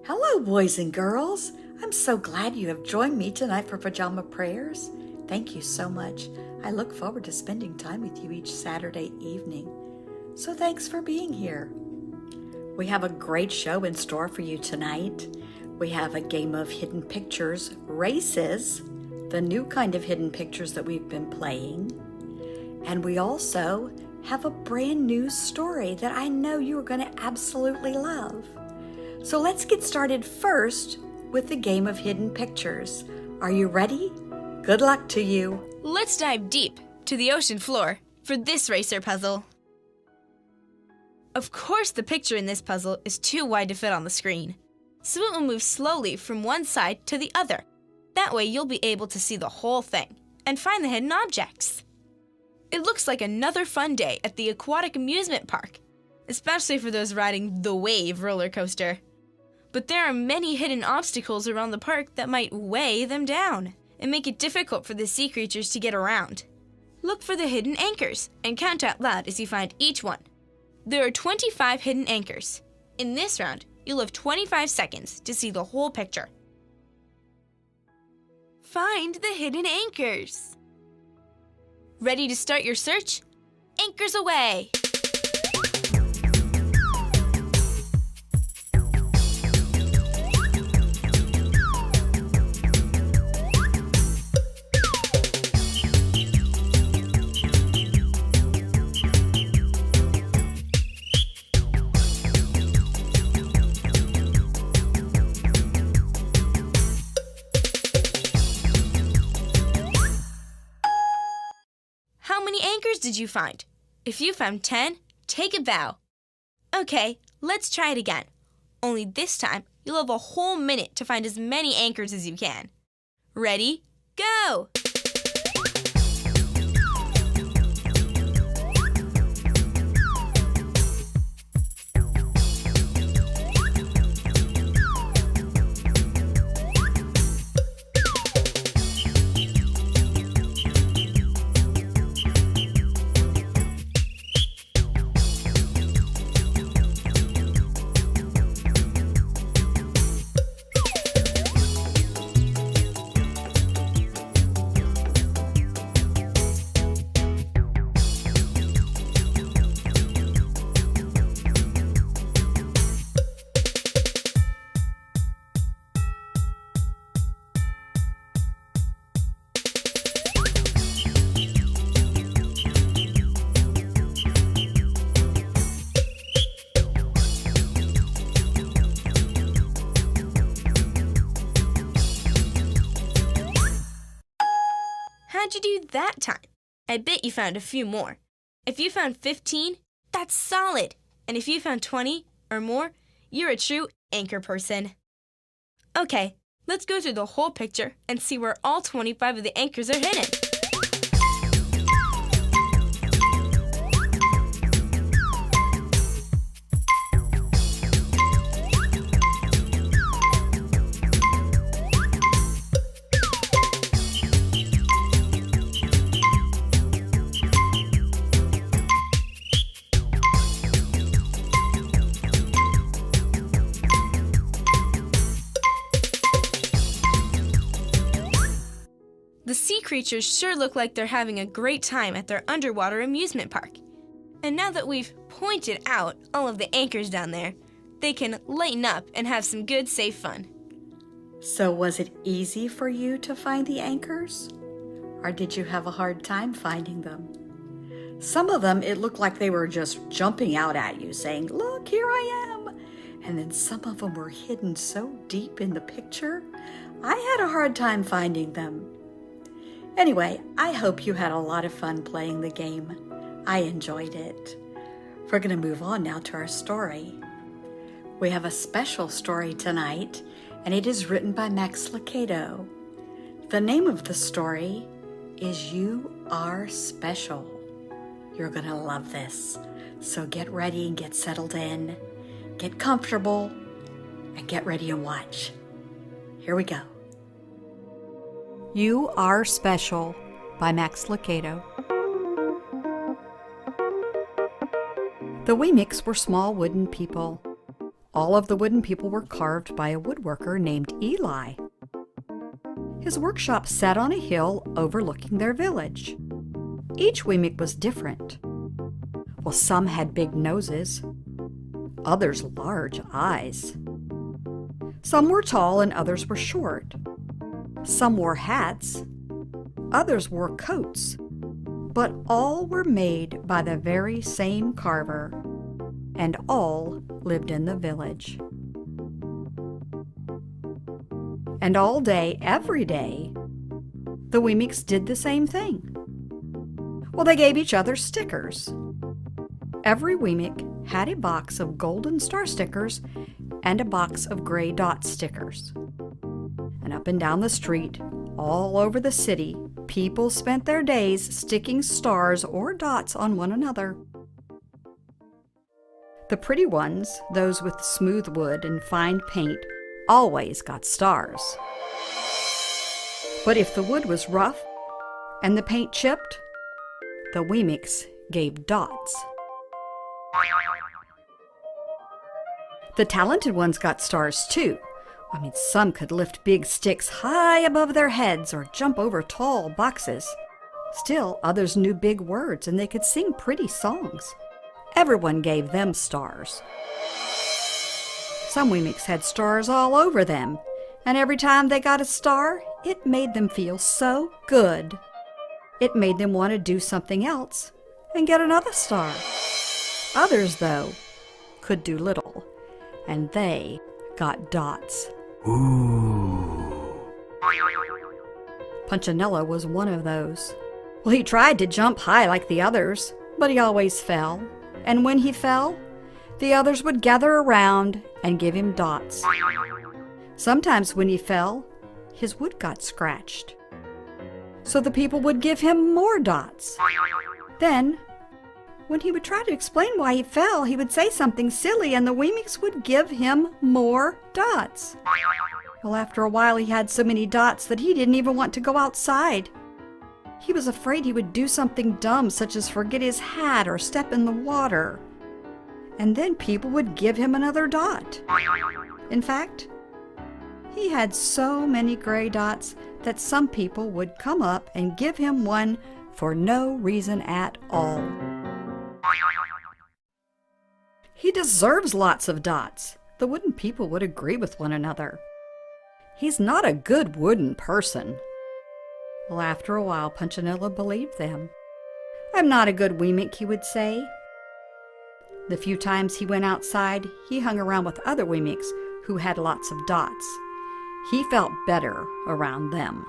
Hello, boys and girls. I'm so glad you have joined me tonight for Pajama Prayers. Thank you so much. I look forward to spending time with you each Saturday evening. So thanks for being here. We have a great show in store for you tonight. We have a game of hidden pictures, races, the new kind of hidden pictures that we've been playing. And we also have a brand new story that I know you are going to absolutely love. So let's get started first with the game of hidden pictures. Are you ready? Good luck to you. Let's dive deep to the ocean floor for this racer puzzle. Of course, the picture in this puzzle is too wide to fit on the screen, so it will move slowly from one side to the other. That way you'll be able to see the whole thing and find the hidden objects. It looks like another fun day at the aquatic amusement park, especially for those riding the Wave roller coaster. But there are many hidden obstacles around the park that might weigh them down and make it difficult for the sea creatures to get around. Look for the hidden anchors and count out loud as you find each one. There are 25 hidden anchors. In this round, you'll have 25 seconds to see the whole picture. Find the hidden anchors. Ready to start your search? Anchors away! How many anchors did you find? If you found 10, take a bow. Okay, let's try it again. Only this time, you'll have a whole minute to find as many anchors as you can. Ready? Go! How'd you do that time? I bet you found a few more. If you found 15, that's solid. And if you found 20 or more, you're a true anchor person. Okay, let's go through the whole picture and see where all 25 of the anchors are hidden. The sea creatures sure look like they're having a great time at their underwater amusement park. And now that we've pointed out all of the anchors down there, they can lighten up and have some good, safe fun. So was it easy for you to find the anchors? Or did you have a hard time finding them? Some of them, it looked like they were just jumping out at you, saying, "Look, here I am." And then some of them were hidden so deep in the picture, I had a hard time finding them. Anyway, I hope you had a lot of fun playing the game. I enjoyed it. We're going to move on now to our story. We have a special story tonight, and it is written by Max Lucado. The name of the story is You Are Special. You're going to love this. So get ready and get settled in, get comfortable, and get ready and watch. Here we go. You Are Special by Max Lucado. The Wee-Mix were small wooden people. All of the wooden people were carved by a woodworker named Eli. His workshop sat on a hill overlooking their village. Each Wee-Mix was different. Well, some had big noses, others large eyes. Some were tall and others were short. Some wore hats, others wore coats, but all were made by the very same carver, and all lived in the village. And all day, every day, the Wee-Mix did the same thing. Well, they gave each other stickers. Every Wee-Mix had a box of golden star stickers and a box of gray dot stickers. And up and down the street, all over the city, people spent their days sticking stars or dots on one another. The pretty ones, those with smooth wood and fine paint, always got stars. But if the wood was rough and the paint chipped, the Wee-Mix gave dots. The talented ones got stars too. Some could lift big sticks high above their heads or jump over tall boxes. Still, others knew big words and they could sing pretty songs. Everyone gave them stars. Some Wee-Mix had stars all over them, and every time they got a star, it made them feel so good. It made them want to do something else and get another star. Others, though, could do little, and they got dots. Ooh. Punchinello was one of those. Well, he tried to jump high like the others, but he always fell. And when he fell, the others would gather around and give him dots. Sometimes when he fell, his wood got scratched. So the people would give him more dots. Then, when he would try to explain why he fell, he would say something silly and the Wee-Mix would give him more dots. Well, after a while he had so many dots that he didn't even want to go outside. He was afraid he would do something dumb, such as forget his hat or step in the water. And then people would give him another dot. In fact, he had so many gray dots that some people would come up and give him one for no reason at all. He deserves lots of dots. The wooden people would agree with one another. He's not a good wooden person. Well, after a while, Punchinello believed them. "I'm not a good Wee-Mix," he would say. The few times he went outside, he hung around with other Wee-Mix who had lots of dots. He felt better around them.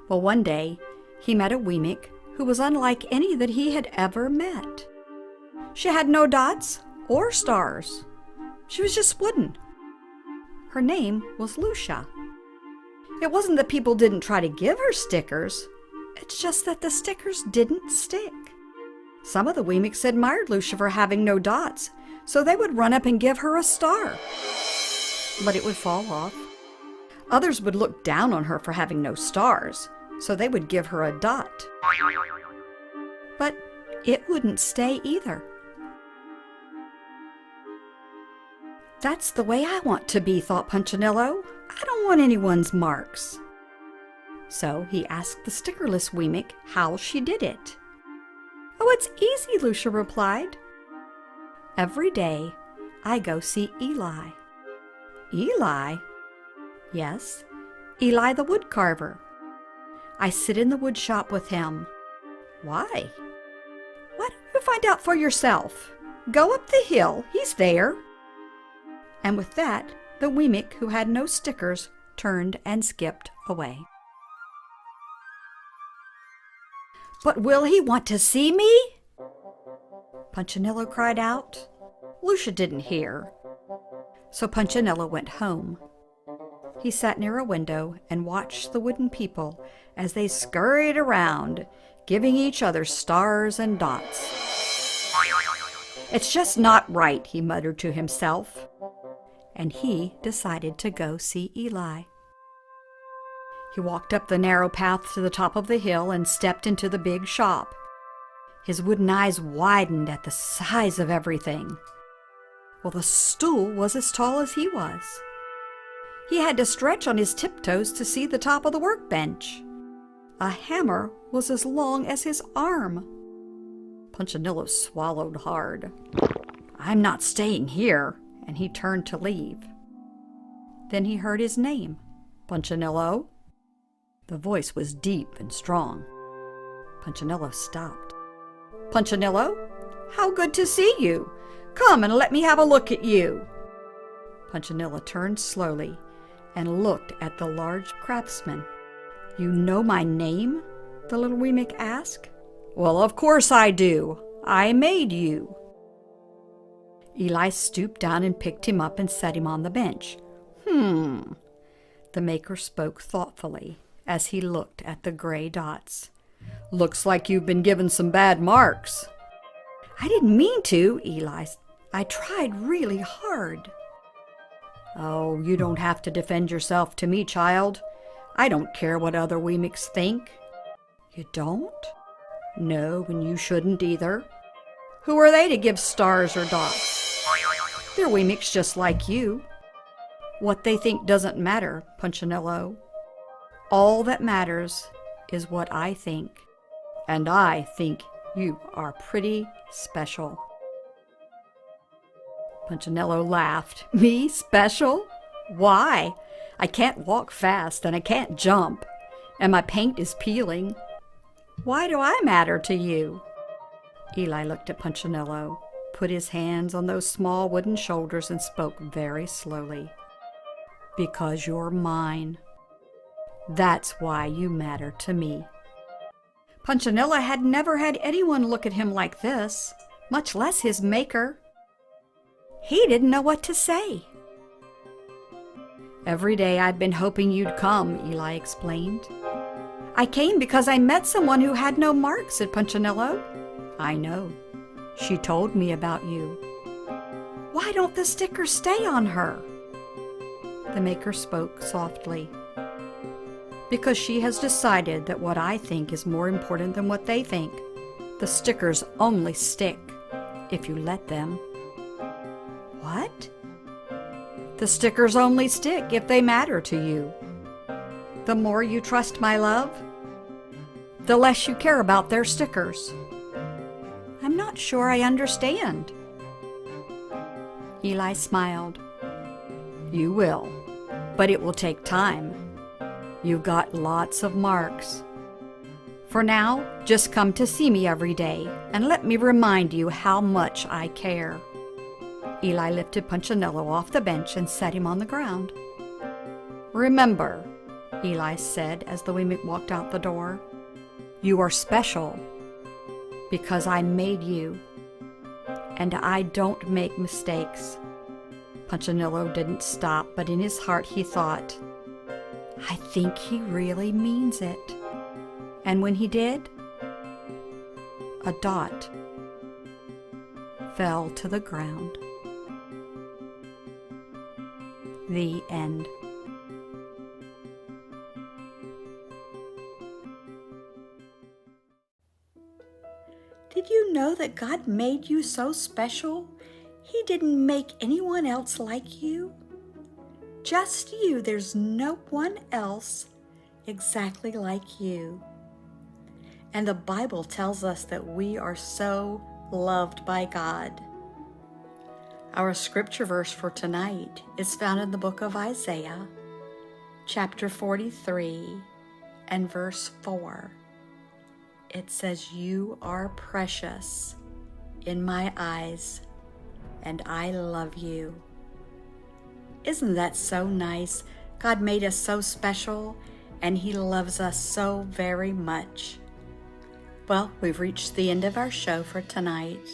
Well, one day, he met a Wee-Mix who was unlike any that he had ever met. She had no dots or stars. She was just wooden. Her name was Lucia. It wasn't that people didn't try to give her stickers. It's just that the stickers didn't stick. Some of the Wee-Mix admired Lucia for having no dots, so they would run up and give her a star. But it would fall off. Others would look down on her for having no stars, so they would give her a dot. But it wouldn't stay either. "That's the way I want to be," thought Punchinello. "I don't want anyone's marks." So he asked the stickerless Wee-Mix how she did it. "Oh, it's easy," Lucia replied. "Every day, I go see Eli. Eli? Yes, Eli the woodcarver. I sit in the wood shop with him. Why? Why don't you find out for yourself? Go up the hill, he's there. And with that, the Wee-Mink who had no stickers turned and skipped away. But will he want to see me? Punchinello cried out. Lucia didn't hear. So Punchinello went home. He sat near a window and watched the wooden people as they scurried around, giving each other stars and dots. It's just not right, he muttered to himself. And he decided to go see Eli. He walked up the narrow path to the top of the hill and stepped into the big shop. His wooden eyes widened at the size of everything. Well, the stool was as tall as he was. He had to stretch on his tiptoes to see the top of the workbench. A hammer was as long as his arm. Punchinello swallowed hard. I'm not staying here, and he turned to leave. Then he heard his name, Punchinello. The voice was deep and strong. Punchinello stopped. Punchinello, how good to see you! Come and let me have a look at you. Punchinello turned slowly and looked at the large craftsman. You know my name? The little Wee-Mink asked. Well, of course I do. I made you. Eli stooped down and picked him up and set him on the bench. The maker spoke thoughtfully as he looked at the gray dots. Looks like you've been given some bad marks. I didn't mean to, Eli. I tried really hard. Oh, you don't have to defend yourself to me, child. I don't care what other Wee-Minks think. You don't? No, and you shouldn't either. Who are they to give stars or dots? They're Wee-Minks just like you. What they think doesn't matter, Punchinello. All that matters is what I think. And I think you are pretty special. Punchinello laughed. Me special? Why? I can't walk fast and I can't jump, and my paint is peeling. Why do I matter to you? Eli looked at Punchinello, put his hands on those small wooden shoulders and spoke very slowly. Because you're mine. That's why you matter to me. Punchinello had never had anyone look at him like this, much less his maker. He didn't know what to say. Every day I've been hoping you'd come, Eli explained. I came because I met someone who had no marks, said Punchinello. I know. She told me about you. Why don't the stickers stay on her? The maker spoke softly. Because she has decided that what I think is more important than what they think. The stickers only stick if you let them. What? The stickers only stick if they matter to you. The more you trust my love, the less you care about their stickers. I'm not sure I understand. Eli smiled. You will, but it will take time. You've got lots of marks. For now, just come to see me every day and let me remind you how much I care. Eli lifted Punchinello off the bench and set him on the ground. Remember, Eli said as the Wee-Mink walked out the door, you are special because I made you, and I don't make mistakes. Punchinello didn't stop, but in his heart he thought, I think he really means it. And when he did, a dot fell to the ground. The end. Did you know that God made you so special? He didn't make anyone else like you. Just you. There's no one else exactly like you. And the Bible tells us that we are so loved by God. Our scripture verse for tonight is found in the book of Isaiah, chapter 43, and verse 4. It says, "You are precious in my eyes, and I love you." Isn't that so nice? God made us so special, and He loves us so very much. Well, we've reached the end of our show for tonight.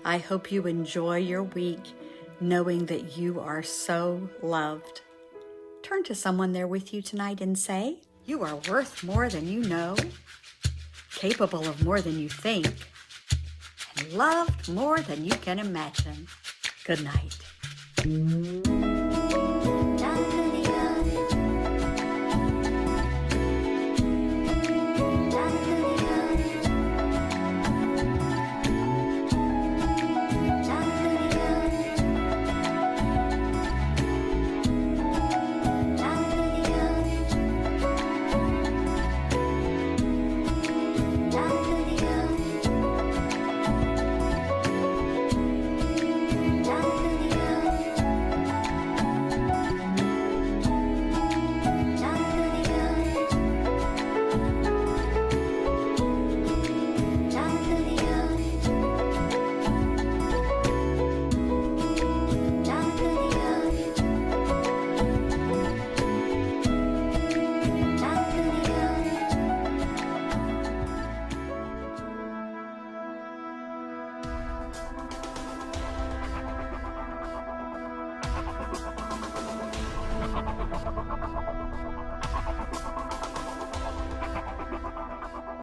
I hope you enjoy your week knowing that you are so loved. Turn to someone there with you tonight and say, "You are worth more than you know, capable of more than you think, and loved more than you can imagine." Good night.